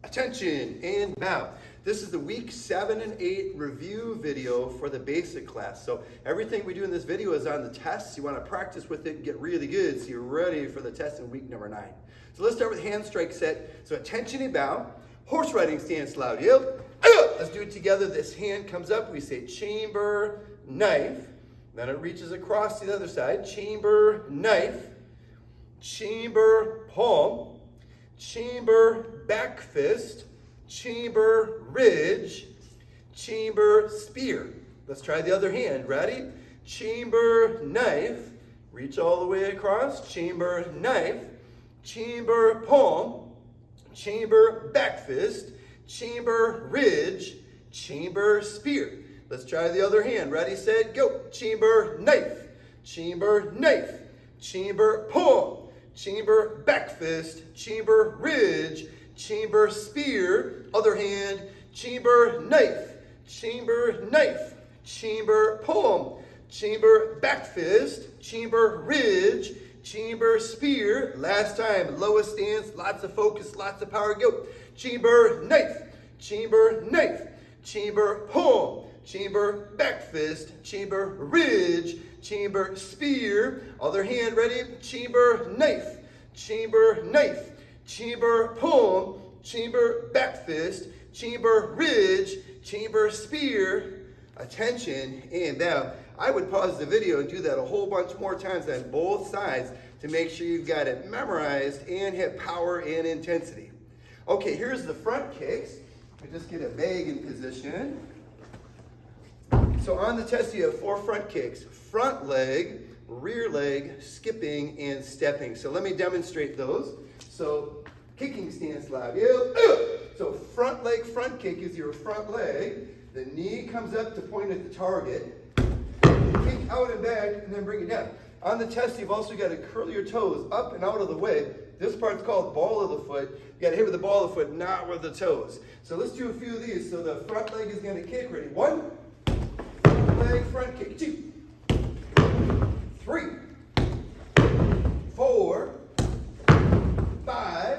Attention and now. This is the week 7 and 8 review video for the basic class. So everything we do in this video is on the tests. You want to practice with it and get really good so you're ready for the test in week number 9. So let's start with hand strike set. So attention and bow. Horse riding stance loud. Yep. Let's do it together. This hand comes up. We say chamber, knife. Then it reaches across to the other side. Chamber, knife. Chamber, palm. Chamber, back fist. Chamber, ridge. Chamber, spear. Let's try the other hand. Ready? Chamber, knife. Reach all the way across. Chamber, knife. Chamber, palm. Chamber, back fist. Chamber, ridge. Chamber, spear. Let's try the other hand. Ready, set, go. Chamber, knife. Chamber, knife. Chamber, palm. Chamber, back fist. Chamber, ridge. Chamber, spear. Other hand. Chamber, knife. Chamber, knife. Chamber, palm. Chamber, back fist. Chamber, ridge. Chamber, spear. Last time. Lowest stance. Lots of focus. Lots of power. Go. Chamber, knife. Chamber, knife. Chamber, palm. Chamber, back fist. Chamber, ridge. Chamber, spear. Other hand, ready? Chamber, knife. Chamber, knife. Chamber, palm. Chamber, back fist. Chamber, ridge. Chamber, spear. Attention, and now. I would pause the video and do that a whole bunch more times on both sides to make sure you've got it memorized and have power and intensity. Okay, here's the front kicks. I just get a bag in position. So on the test, you have 4 front kicks: front leg, rear leg, skipping, and stepping. So let me demonstrate those. So kicking stance loud. So front leg front kick is your front leg. The knee comes up to point at the target. Kick out and back, and then bring it down. On the test, you've also got to curl your toes up and out of the way. This part's called ball of the foot. You got to hit with the ball of the foot, not with the toes. So let's do a few of these. So the front leg is going to kick. Ready? 1. Leg front kick. 2. 3. 4. 5.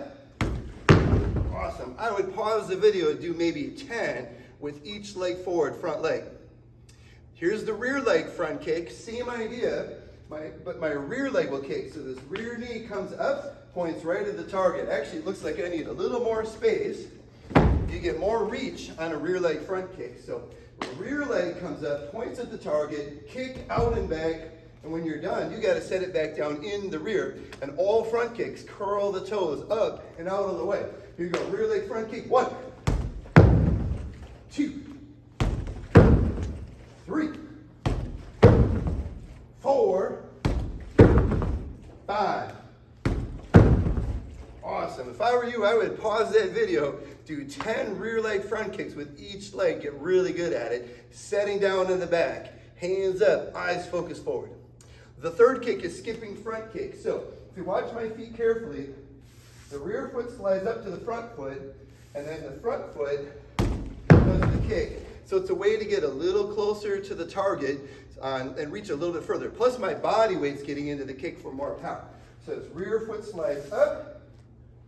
Awesome. I would pause the video and do maybe 10 with each leg forward, front leg. Here's the rear leg front kick. Same idea, but my rear leg will kick. So this rear knee comes up, points right at the target. Actually, it looks like I need a little more space. You get more reach on a rear leg front kick. So the rear leg comes up, points at the target, kick out and back, and when you're done, you got to set it back down in the rear. And all front kicks, curl the toes up and out of the way. Here you go, rear leg front kick. 1, 2, 3, 4, 5. Awesome. If I were you, I would pause that video, do 10 rear leg front kicks with each leg, get really good at it, setting down in the back, hands up, eyes focus forward. The third kick is skipping front kick. So if you watch my feet carefully, the rear foot slides up to the front foot, and then the front foot does the kick. So it's a way to get a little closer to the target and reach a little bit further. Plus my body weight's getting into the kick for more power. So it's rear foot slides up,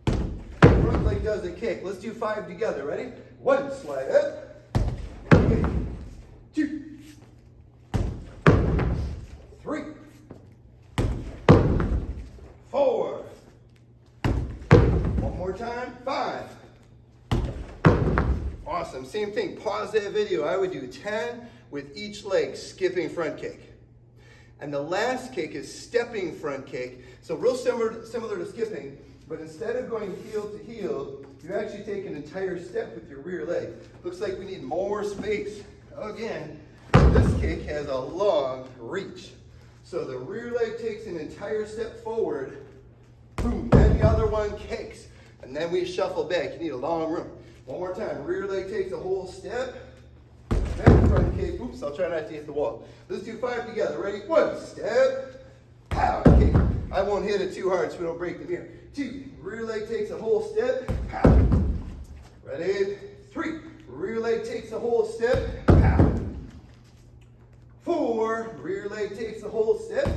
front leg does the kick. Let's do 5 together. Ready? 1, slide up. 2, 3, 4. One more time. 5. Awesome. Same thing. Pause that video. I would do 10 with each leg skipping front kick. And the last kick is stepping front kick. So real similar to skipping, but instead of going heel to heel, you actually take an entire step with your rear leg. Looks like we need more space. Again, this kick has a long reach. So the rear leg takes an entire step forward, boom, then the other one kicks, and then we shuffle back. You need a long room. One more time. Rear leg takes a whole step. Then front kick. Oops, I'll try not to hit the wall. Let's do 5 together. Ready? 1, step. Pow, kick. I won't hit it too hard so we don't break the mirror. 2, rear leg takes a whole step. Pow. Ready? 3, rear leg takes a whole step. Pow. 4, rear leg takes a whole step.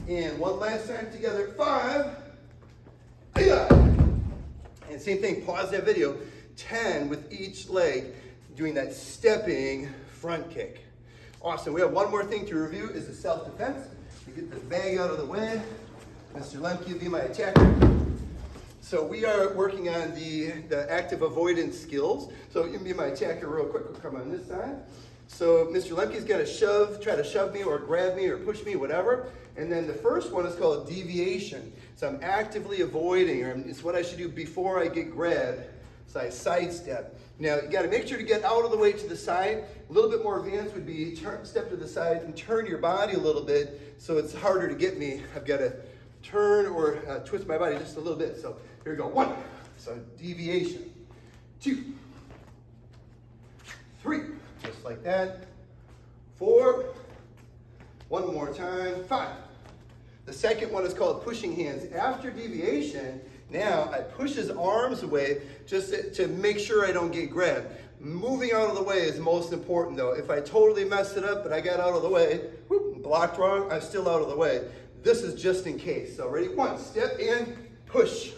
And one last time together. 5. And same thing, pause that video, 10 with each leg, doing that stepping front kick. Awesome, we have one more thing to review is the self-defense. You get the bag out of the way. Mr. Lemke will be my attacker. So we are working on the active avoidance skills. So you can be my attacker real quick. We'll come on this side. So Mr. Lemke's going to try to shove me or grab me or push me, whatever. And then the first one is called deviation. So I'm actively avoiding, or it's what I should do before I get grabbed. So I sidestep. Now you got to make sure to get out of the way to the side. A little bit more advanced would be step to the side and turn your body a little bit so it's harder to get me. I've got to turn or twist my body just a little bit. So here we go. 1. So deviation. 2. 3. Just like that. 4. One more time. 5. The second one is called pushing hands. After deviation, now I push his arms away just to make sure I don't get grabbed. Moving out of the way is most important though. If I totally messed it up but I got out of the way, whoop, blocked wrong, I'm still out of the way. This is just in case. So ready? 1, step and push.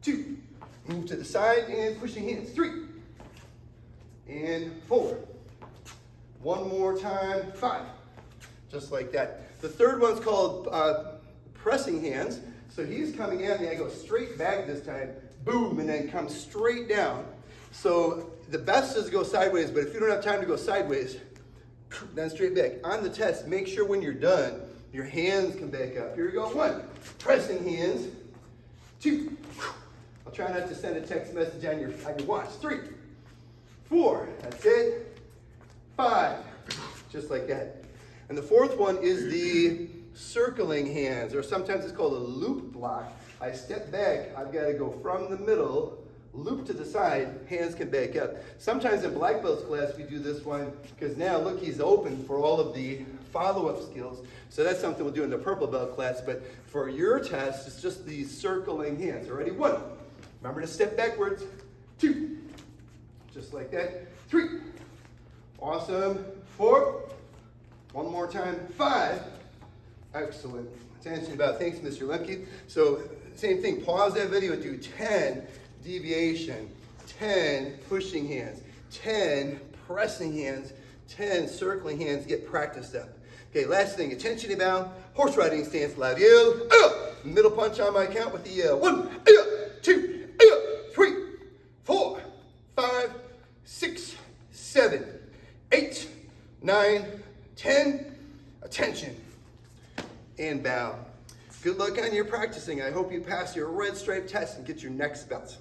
2, move to the side and pushing hands. 3, and 4. One more time. 5, just like that. The third one's called pressing hands. So he's coming at me, I go straight back this time, boom, and then come straight down. So the best is to go sideways, but if you don't have time to go sideways, then straight back. On the test, make sure when you're done, your hands come back up. Here we go. 1, pressing hands. 2, I'll try not to send a text message on your watch. 3, 4, that's it. 5, just like that. And the fourth one is the circling hands, or sometimes it's called a loop block. I step back, I've got to go from the middle, loop to the side, hands can back up. Sometimes in black belts class we do this one because now look, he's open for all of the follow-up skills. So that's something we'll do in the purple belt class, but for your test, it's just these circling hands. Already? 1, remember to step backwards. 2, just like that. 3, awesome. 4, one more time. 5, excellent. Attention about, thanks Mr. Lemke. So same thing, pause that video and do 10 deviation, 10 pushing hands, 10 pressing hands, 10 circling hands, get practiced up. Okay, last thing, attention about, horse riding stance, loud yell, middle punch on my count with the yell. 1, 2, 3, 4, 5, 6, 7, 8, 9, 10, attention, and bow. Good luck on your practicing. I hope you pass your red stripe test and get your next belt.